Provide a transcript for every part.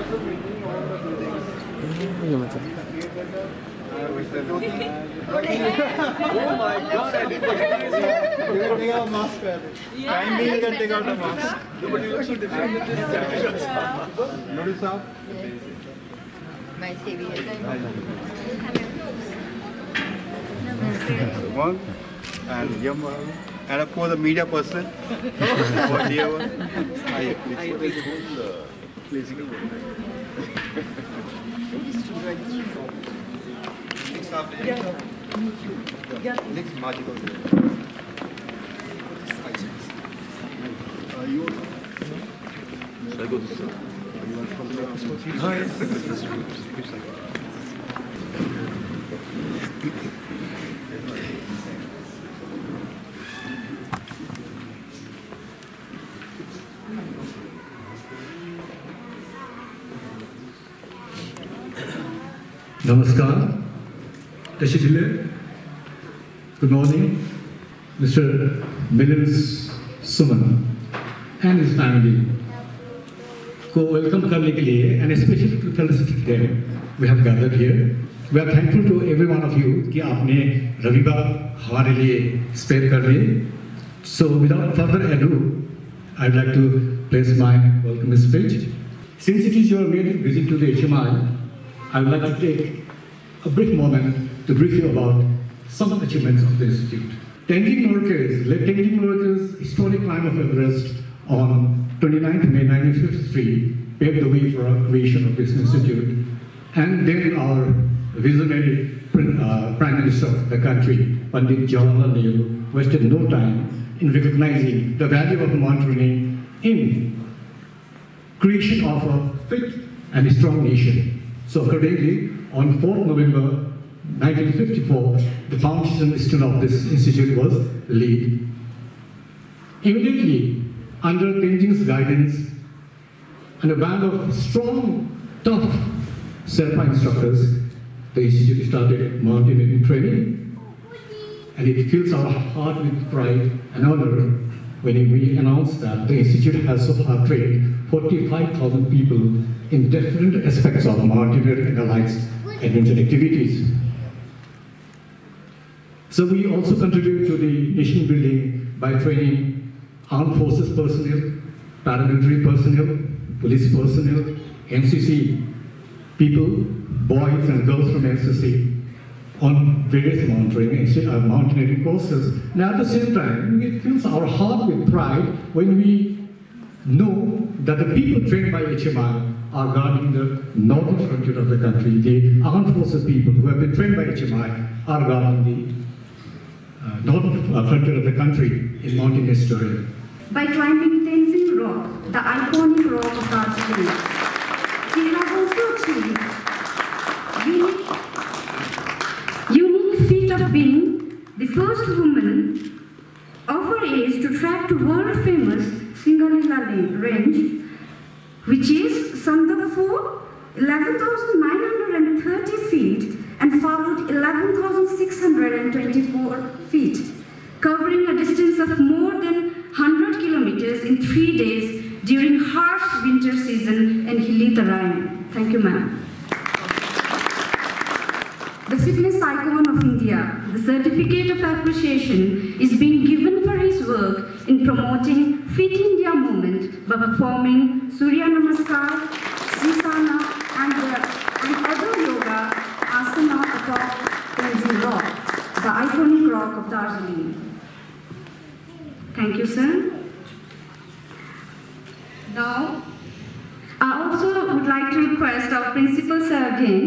Oh my God! I didn't take out a mask. Kindly can take out a mask. Nobody looks so different in this jacket. Notice how? One and Yamal. And of course, the media person. For dear one. Please. Next magical. Should I go this way? You want to come to the office? Namaskar, Tashitile. Good morning, Mr. Milind Suman and his family. को welcome करने के लिए and especially to felicitate them, we have gathered here. We are thankful to every one of you कि आपने रविवार हमारे लिए spare कर लिए. So without further ado, I'd like to place my welcome speech. Since it is your maiden visit to the HMI, I would like to take a brief moment to brief you about some achievements of the Institute. Tenzing Norgay's historic climb of Everest on 29th May 1953 paved the way for our creation of this institute, and then our visionary Prime Minister of the country, Pandit Jawaharlal Nehru, wasted no time in recognizing the value of mountaineering in creation of a fit and strong nation. So accordingly, on 4th November 1954, the foundation stone of this institute was laid. Immediately, under Tenzing's guidance and a band of strong, tough Sherpa instructors, the institute started mountaineering training, and it fills our heart with pride and honor when we announce that the institute has so far trained 45,000 people in different aspects of mountaineering and allied adventure activities. So we also contribute to the nation building by training armed forces personnel, paramilitary personnel, police personnel, NCC people, boys and girls from NCC on various mountaineering courses. And at the same time, it fills our heart with pride when we know that the people trained by HMI are guarding the northern frontier of the country. The armed forces people who have been trained by HMI are guarding the northern frontier of the country in mountainous terrain. By climbing Tenzing Rock, the iconic rock of Darjeeling, she has also achieved unique feat of being the first woman of her age to trek to world-famous Singarilla Range, which is summed up for 11,930 feet and followed 11,624 feet, covering a distance of more than 100 kilometers in 3 days during harsh winter season in hilly terrain. Thank you, ma'am. The fitness icon of India, the certificate of appreciation is being given for his work in promoting Fit India movement by performing Surya Namaskar, Srisana, and other yoga asana atop Tenzing Rock, the iconic rock of Darjeeling. Thank you, sir. Now, I also would like to request our principal, sir, again,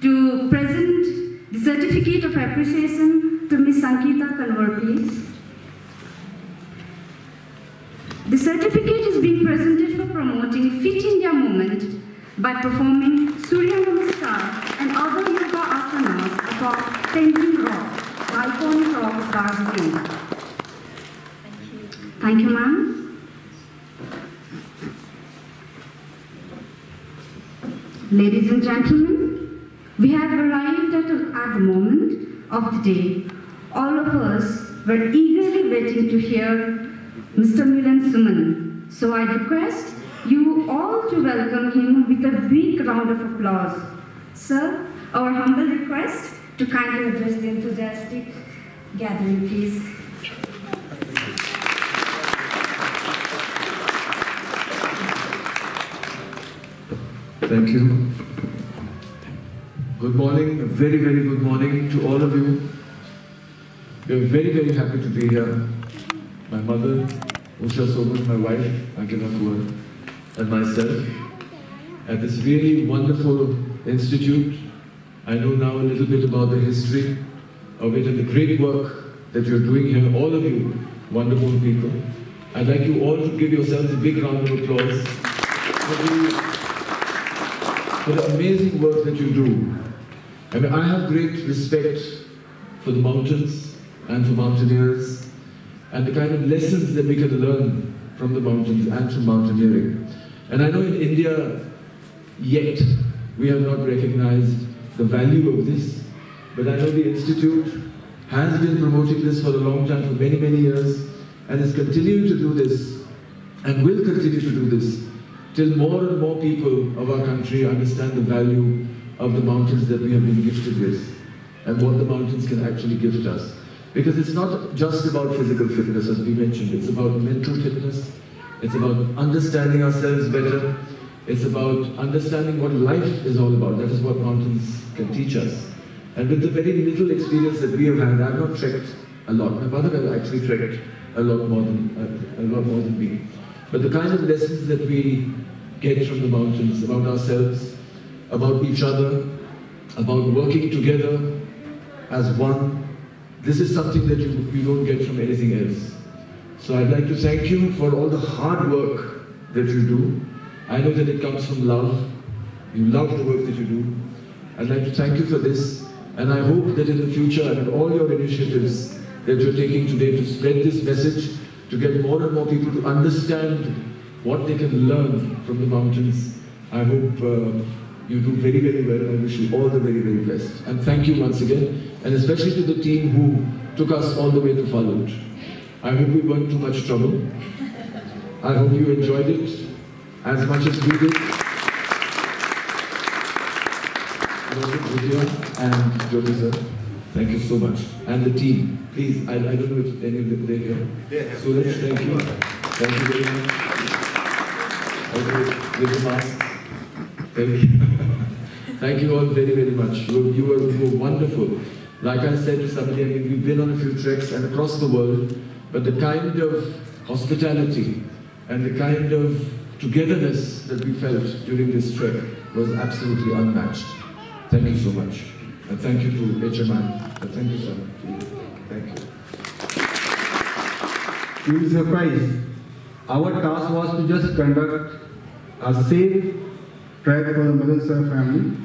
to present the certificate of appreciation to Ms. Sankita Kanwar, please. The certificate is being presented for promoting Fit India movement by performing Surya Namaskar and other yoga asanas atop Tenzing Rock, the iconic rock of Darjeeling. Thank you, ma'am. Ladies and gentlemen, we have arrived at the moment of the day. All of us were eagerly waiting to hear Mr. Milind Suman. So I request you all to welcome him with a big round of applause. Sir, our humble request to kindly address the enthusiastic gathering, please. Thank you. Good morning, a very, very good morning to all of you. We're very, very happy to be here. My mother, Usha Soman, my wife, Ankita Kuwar, and myself, at this really wonderful institute. I know now a little bit about the history of it and the great work that you're doing here, all of you wonderful people. I'd like you all to give yourselves a big round of applause for the amazing work that you do. I mean, I have great respect for the mountains and for mountaineers and the kind of lessons that we can learn from the mountains and from mountaineering. And I know in India, yet, we have not recognized the value of this, but I know the Institute has been promoting this for a long time, for many, many years, and is continuing to do this, and will continue to do this, till more and more people of our country understand the value of the mountains that we have been gifted with, and what the mountains can actually gift us. Because it's not just about physical fitness, as we mentioned, it's about mental fitness, it's about understanding ourselves better, it's about understanding what life is all about. That is what mountains can teach us. And with the very little experience that we have had, I've not trekked a lot. My mother has actually trekked a lot more than me. But the kind of lessons that we get from the mountains about ourselves, about each other, about working together as one, this is something that you don't get from anything else. So I'd like to thank you for all the hard work that you do. I know that it comes from love. You love the work that you do. I'd like to thank you for this, and I hope that in the future and all your initiatives that you're taking today to spread this message, to get more and more people to understand what they can learn from the mountains, I hope you do very, very well. I wish you all the very, very best. And thank you once again, and especially to the team who took us all the way to Falun. I hope we weren't too much trouble. I hope you enjoyed it as much as we did. Vidya and Jyoti sir, thank you so much. And the team, please, I don't know if any of them are here. Yeah. Suraj, thank you. Thank you very much. Okay, with the mask. Thank you. Thank you all very, very much. You were wonderful. Like I said to somebody, I mean, we've been on a few treks and across the world, but the kind of hospitality and the kind of togetherness that we felt during this trek was absolutely unmatched. Thank you so much. And thank you to HMI. Thank you, sir. Thank you. You will be surprised. Our task was to just conduct a safe trek for the Middle Sir family.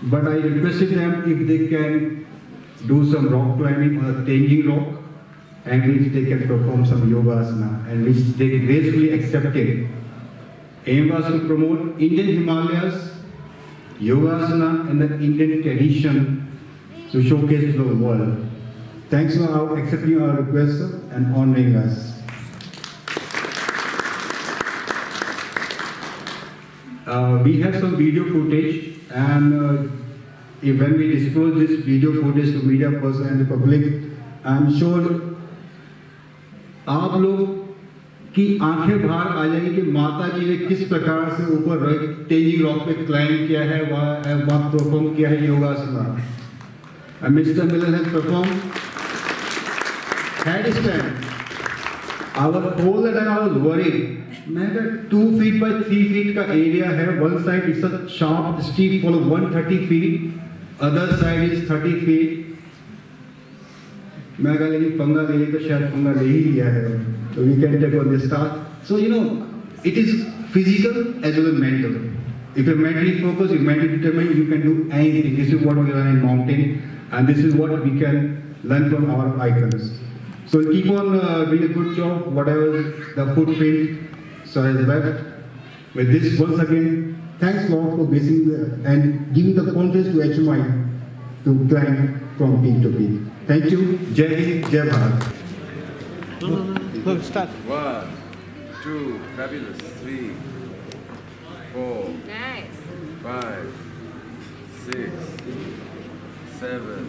But I requested them if they can do some rock climbing on a Tenzing rock, and if they can perform some yoga asana, and which they gracefully accepted. Aim was to promote Indian Himalayas, yoga asana, and the Indian tradition to showcase to the world. Thanks for accepting our request and honoring us. We have some video footage, and when we disclose this video footage to media person and the public, I'm sure आप लोग की आंखें बाहर आ जाएगी कि माता जी ने किस प्रकार से ऊपर तेजिंग रॉक पे क्लाइंब किया है, वहाँ परफॉर्म किया है योगासना. Mr. Miller has performed handstand. All the time I was worried. मैं 2 feet by 3 feet का area है. One side is a sharp steep fall of 130 feet. Other side is 30 feet. मैं कहा लेकिन पंगा ले तो शायद पंगा ले ही लिया है. So we can take on this task. So it is physical as well as mental. If you're mentally focused, you're mentally determined, you can do anything. This is what we learn in mountain, and this is what we can learn from our icons. So keep on doing a good job, whatever the footprint Sir has left. With this, once again, thanks Lord for basing and giving the confidence to HMI to climb from peak to peak. Thank you. Jai Hind, Jai Bharat. No, start. 1, 2, fabulous. 3, 4, Nice. 5, 6, 7,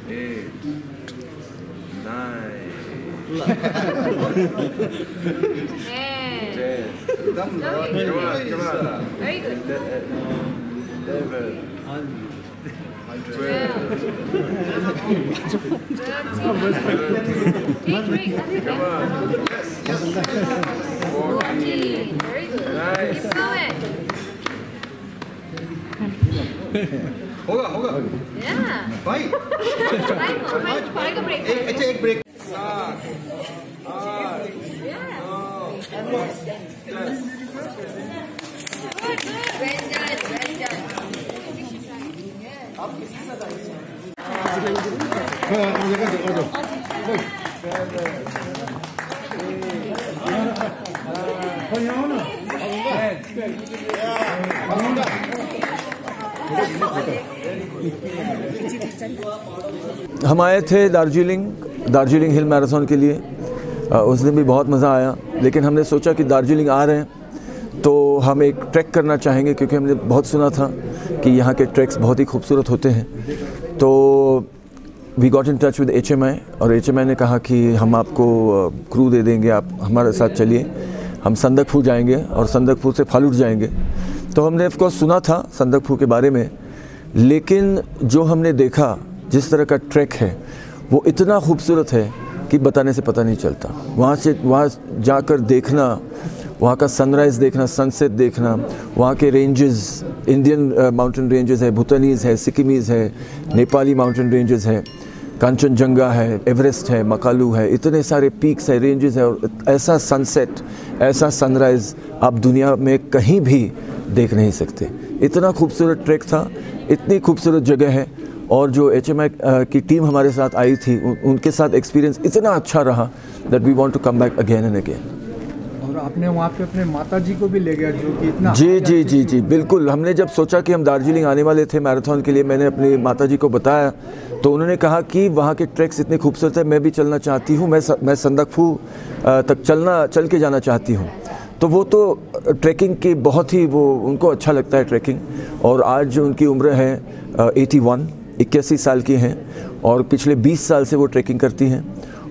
8, 9, 10. 10. Come on. Very good. 11, 12, 13. come on. 14. Very good. Nice. Keep going. होगा Yeah. भाई Take a break. अच्छा एक break 7, 8, Yeah. 9, 10. Good, good. Well done. Well done. हम आए थे दार्जिलिंग हिल marathon के लिए। उस दिन भी बहुत मज़ा आया, लेकिन हमने सोचा कि दार्जिलिंग आ रहे हैं तो हम एक ट्रैक करना चाहेंगे, क्योंकि हमने बहुत सुना था कि यहाँ के ट्रैक्स बहुत ही खूबसूरत होते हैं। तो we got in touch with HMI, और HMI ने कहा कि हम आपको क्रू दे देंगे, आप हमारे साथ चलिए। हम संदकफू जाएंगे और संदकफू से फालूट जाएंगे। तो हमने ऑफकोर्स सुना था संदकफू के बारे में, लेकिन जो हमने देखा, जिस तरह का ट्रैक है वो इतना खूबसूरत है कि बताने से पता नहीं चलता। वहाँ जाकर देखना, वहाँ का सनराइज़ देखना, सनसेट देखना, वहाँ के रेंजेस, इंडियन माउंटेन रेंजेस है, भूटानीज़ है, सिक्किमीज़ है, नेपाली माउंटेन रेंजेस है, कंचनजंगा है, एवरेस्ट है, मकालू है, इतने सारे पीक्स है, रेंजेस है, और ऐसा सनसेट, ऐसा सनराइज़ आप दुनिया में कहीं भी देख नहीं सकते। इतना खूबसूरत ट्रैक था, इतनी खूबसूरत जगह है। और जो HMI की टीम हमारे साथ आई थी, उनके साथ एक्सपीरियंस इतना अच्छा रहा that we want to come back again and again. और आपने वहाँ पे अपने माताजी को भी ले गया, जो कि इतना जी बिल्कुल। हमने जब सोचा कि हम दार्जिलिंग आने वाले थे मैराथन के लिए, मैंने अपनी माताजी को बताया, तो उन्होंने कहा कि वहाँ के ट्रैक्स इतने खूबसूरत है, मैं भी चलना चाहती हूँ, मैं संदकफू तक चल के जाना चाहती हूँ। तो वो तो ट्रैकिंग की बहुत ही, वो उनको अच्छा लगता है ट्रैकिंग। और आज उनकी उम्र है 81 साल की हैं, और पिछले 20 साल से वो ट्रैकिंग करती हैं।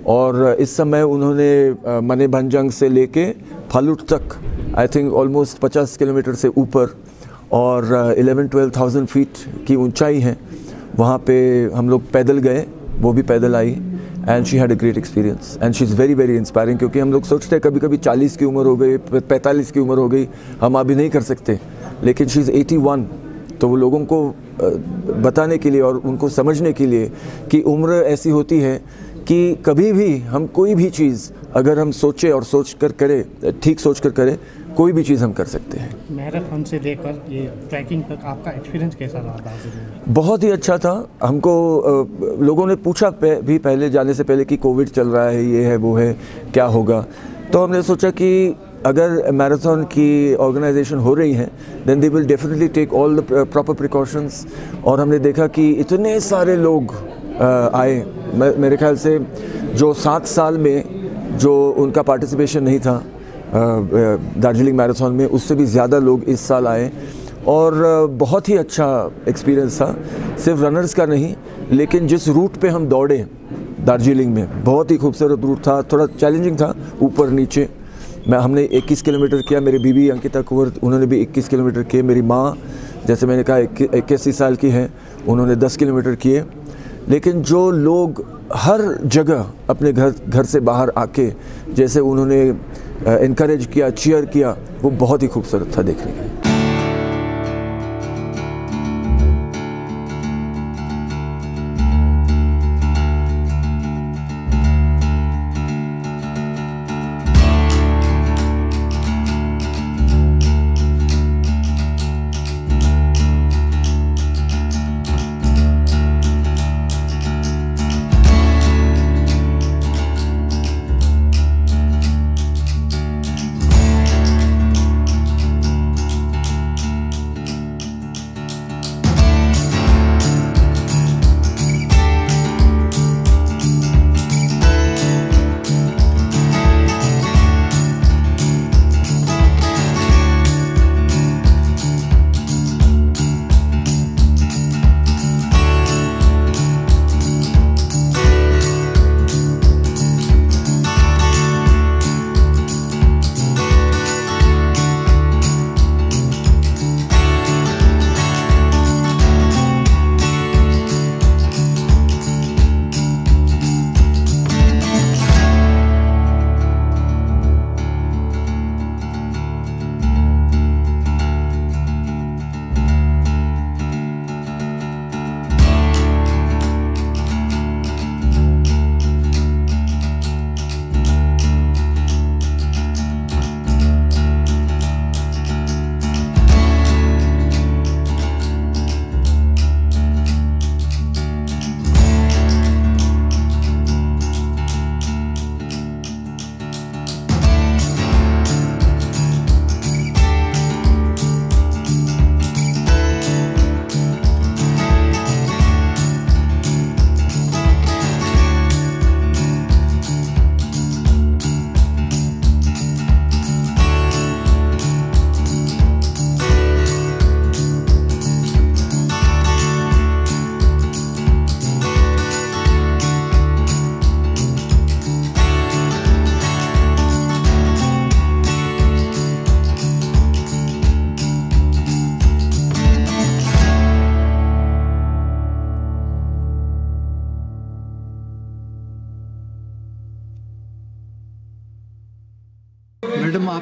और इस समय उन्होंने मने भंजंग से लेके फालूट तक आई थिंक ऑलमोस्ट 50 किलोमीटर से ऊपर और 11-12,000 फीट की ऊंचाई है। वहाँ पे हम लोग पैदल गए, वो भी पैदल आई, and she had a great experience and she is very very inspiring. क्योंकि हम लोग सोचते हैं कभी कभी 40 की उम्र हो गई, 45 की उम्र हो गई, हम अभी नहीं कर सकते, लेकिन शी इज़ 81। तो वो लोगों को बताने के लिए और उनको समझने के लिए कि उम्र ऐसी होती है कि कभी भी हम कोई भी चीज़ अगर हम सोचें और सोच कर करें, ठीक सोच कर करें, कोई भी चीज़ हम कर सकते हैं। मैराथन से लेकर ये ट्रैकिंग तक आपका एक्सपीरियंस कैसा रहा दार्जिलिंग में? बहुत ही अच्छा था। हमको लोगों ने पूछा भी पहले जाने से पहले कि कोविड चल रहा है, ये है, वो है, क्या होगा। तो हमने सोचा कि अगर मैराथन की ऑर्गेनाइजेशन हो रही है then they will definitely take all the proper precautions. और हमने देखा कि इतने सारे लोग आए, मेरे ख्याल से जो 7 साल में जो उनका पार्टिसिपेशन नहीं था दार्जिलिंग मैराथन में, उससे भी ज़्यादा लोग इस साल आए। और बहुत ही अच्छा एक्सपीरियंस था, सिर्फ रनर्स का नहीं, लेकिन जिस रूट पे हम दौड़े दार्जिलिंग में, बहुत ही खूबसूरत रूट था, थोड़ा चैलेंजिंग था, ऊपर नीचे। हमने 21 किलोमीटर किया, मेरी बीवी अंकिता कुंवर, उन्होंने भी 21 किलोमीटर किए। मेरी माँ, जैसे मैंने कहा, 81 साल की हैं, उन्होंने 10 किलोमीटर किए। लेकिन जो लोग हर जगह अपने घर से बाहर आके जैसे उन्होंने इनकरेज किया, चीयर किया, वो बहुत ही खूबसूरत था देखने के लिए।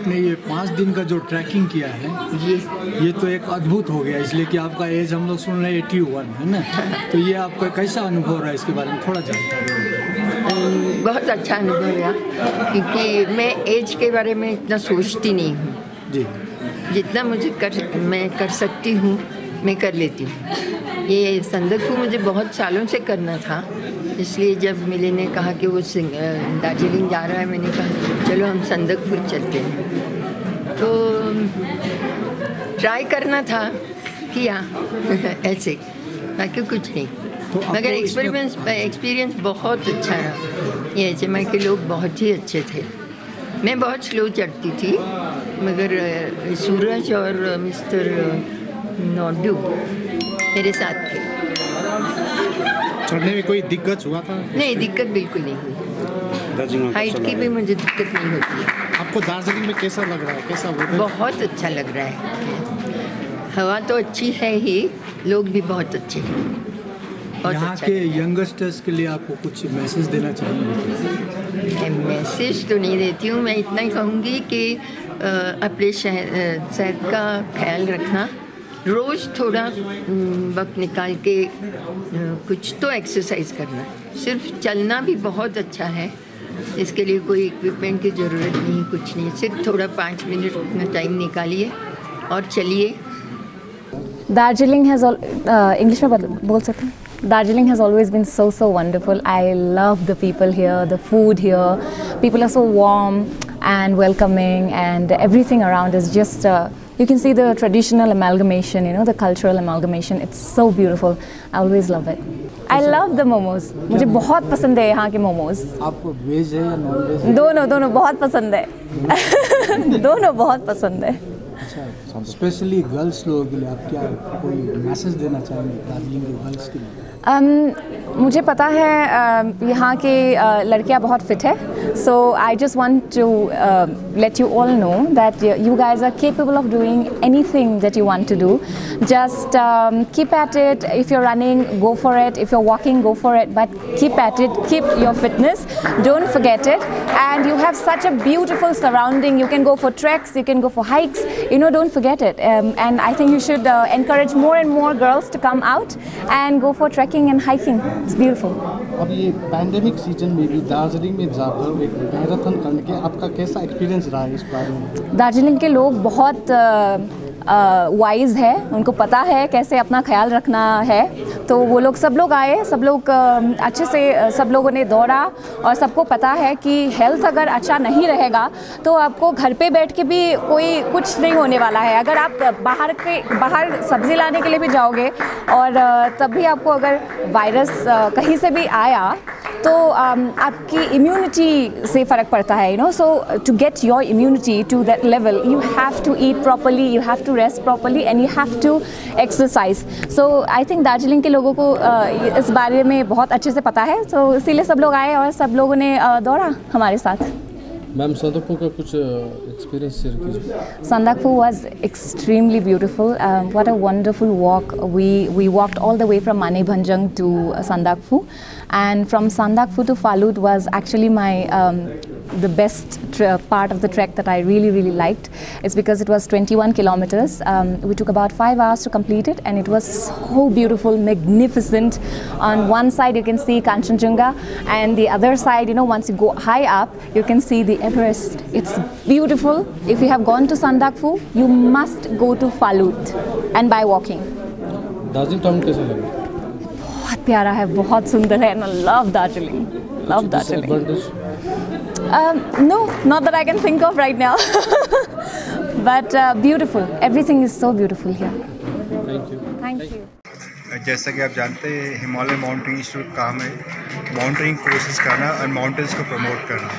आपने ये 5 दिन का जो ट्रैकिंग किया है ये तो एक अद्भुत हो गया, इसलिए कि आपका एज हम लोग सुन रहे हैं 81 है ना, तो ये आपका कैसा अनुभव रहा है, इसके बारे में थोड़ा जानकारी। बहुत अच्छा अनुभव रहा, क्योंकि मैं एज के बारे में इतना सोचती नहीं हूँ जी। जितना मैं कर सकती हूँ मैं कर लेती हूँ। ये संदकफू मुझे बहुत सालों से करना था, इसलिए जब मिले ने कहा कि वो दार्जिलिंग जा रहा है, मैंने कहा चलो हम संदकफू चलते हैं। तो ट्राई करना था, किया ऐसे, बाकी कुछ नहीं। तो मगर एक्सपीरियंस बहुत अच्छा रहा। ये HMI के लोग बहुत ही अच्छे थे। मैं बहुत स्लो चढ़ती थी, मगर सूरज और मिस्टर नॉर्डू मेरे साथ थे। चढ़ने में कोई दिक्कत हुआ था? नहीं, दिक्कत बिल्कुल नहीं हुई। हाइट की भी मुझे दिक्कत नहीं होती है। आपको दार्जिलिंग में कैसा लग रहा है, कैसा वेदर? बहुत अच्छा लग रहा है। हवा तो अच्छी है ही, लोग भी बहुत अच्छे हैं। यहाँ अच्छा के यंगस्टर्स के लिए आपको कुछ मैसेज देना चाहिए? मैसेज तो नहीं देती हूँ, मैं इतना ही कहूँगी कि अपने सेहत का ख्याल रखना, रोज़ थोड़ा वक्त निकाल के कुछ तो एक्सरसाइज करना। सिर्फ चलना भी बहुत अच्छा है, इसके लिए कोई इक्विपमेंट की ज़रूरत नहीं, कुछ नहीं, सिर्फ थोड़ा 5 मिनट अपना टाइम निकालिए और चलिए। दार्जिलिंग हैज़ इंग्लिश में बोल सकते हैं? Darjeeling has always been so wonderful. I love the people here, the food here. People are so warm and welcoming, and everything around is just, you can see the traditional amalgamation, you know, the cultural amalgamation. It's so beautiful. I always love it. I love the momos. मुझे बहुत पसंद है यहाँ के मोमोज। आपको veg है या non veg? दोनों बहुत पसंद है। दोनों बहुत पसंद है। अच्छा, स्पेशली गर्ल्स लोगों के लिए आप क्या कोई मैसेज देना चाहेंगे दार्जिलिंग के गर्ल्स के लिए? मुझे पता है यहाँ के लड़कियाँ बहुत फिट है, so I just want to let you all know that you guys are capable of doing anything that you want to do. Just keep at it. If you are running, go for it. If you are walking, go for it, but keep at it, keep your fitness, don't forget it, and you have such a beautiful surrounding. You can go for treks, you can go for hikes, you know, don't forget it. And I think you should encourage more and more girls to come out and go for trekking and hiking. It's beautiful. अब ये pandemic season में भी दार्जिलिंग में जाकर एक marathon करने के आपका कैसा एक्सपीरियंस रहा है इस बारे में? दार्जिलिंग के लोग बहुत वाइज है, उनको पता है कैसे अपना ख्याल रखना है, तो वो लोग सब लोग आए, सब लोग अच्छे से सब लोगों ने दौड़ा, और सबको पता है कि हेल्थ अगर अच्छा नहीं रहेगा तो आपको घर पे बैठ के भी कोई कुछ नहीं होने वाला है। अगर आप बाहर सब्ज़ी लाने के लिए भी जाओगे और तब भी आपको अगर वायरस कहीं से भी आया तो आपकी इम्यूनिटी से फ़र्क पड़ता है, you know. So to get your immunity to that level you have to eat properly, you have to rest properly, and you have to exercise. So I think Darjeeling के लोगों को इस बारे में बहुत अच्छे से पता है, तो इसीलिए सब लोग आए और सब लोगों ने दौड़ा हमारे साथ। मैम, संदकफू का कुछ एक्सपीरियंस शेयर कीजिए। Sandakphu was extremely beautiful. What a wonderful walk. We walked all the way from Manebhanjang to Sandakphu, and from Sandakphu to Falud was actually the best part of the trek that I really liked. It's because it was 21 kilometers. We took about 5 hours to complete it, and it was so beautiful, magnificent. On one side you can see Kanchenjunga, and the other side, you know, once you go high up, you can see the Everest. It's beautiful. If you have gone to Sandakphu, you must go to Falud, and by walking. Darjeeling town कैसा लगा? बहुत प्यारा है, बहुत सुंदर है, and I love Darjeeling. Love Darjeeling. No, not that I can think of right now. But beautiful. Everything is so beautiful here. Thank you. Thank you. जैसा कि आप जानते हैं, हिमालय माउंटेनिंग इंस्टीट्यूट का काम है माउंटेनिंग कोर्सेज करना और माउंटेन्स को प्रमोट करना।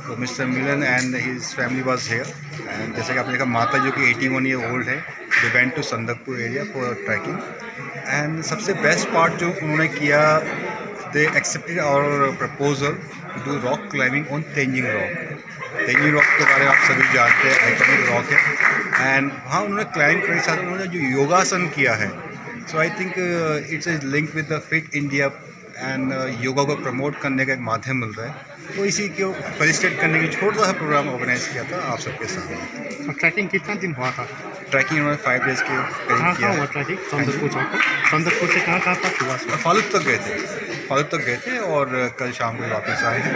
तो mister Milan and his family was here, and जैसे कि आपने देखा, माता जो कि 81 ईयर ओल्ड है, they went to Sandakphu area for trekking. And सबसे बेस्ट पार्ट जो उन्होंने किया, they accepted our proposal to do rock climbing on Tenzing rock. Tenzing rock के बारे में आप सभी जानते हैं, आइकॉनिक रॉक है। एंड वहाँ उन्होंने क्लाइंब करने के साथ उन्होंने जो योगासन किया है, so I think it's is link with the fit India, and yoga को प्रमोट करने का एक माध्यम मिल रहा है। तो इसी को फेलिसिटेट करने के लिए छोटा सा प्रोग्राम ऑर्गेनाइज किया था आप सबके सामने। ट्रैकिंग कितना दिन हुआ था? ट्रैकिंग उन्होंने 5 डेज़ के कहाँ कहाँ हुआ ट्रैकिंग? चंद्रपुर से कहाँ तक हुआ? फालूद तक गए थे और कल शाम को वापस आए हैं।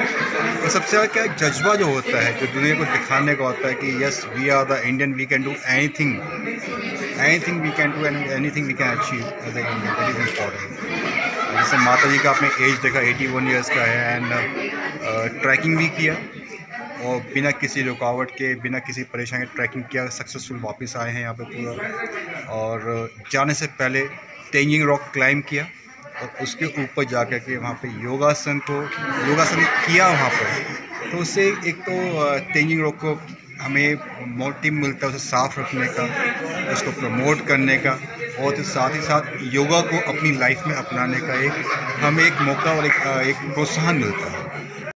तो सबसे ज़्यादा क्या जज्बा जो होता है, जो दुनिया को दिखाने का होता है कि yes we are the Indian, we can do anything we can do and anything we can achieve as a Indian, that is important. जैसे माता जी का आपने एज देखा 81 ईयर्स का है एंड ट्रैकिंग भी किया और बिना किसी रुकावट के, बिना किसी परेशानी के ट्रैकिंग किया, सक्सेसफुल वापस आए हैं यहाँ पे पूरा। और जाने से पहले तेंजिंग रॉक क्लाइंब किया और उसके ऊपर जा कर के वहाँ पे योगासन किया वहाँ पर। तो उससे एक तो तेंजिंग रॉक को हमें मोटिव मिलता है उसे साफ़ रखने का, उसको प्रमोट करने का, और तो साथ ही साथ योगा को अपनी लाइफ में अपनाने का हमें एक मौका और एक प्रोत्साहन मिलता है।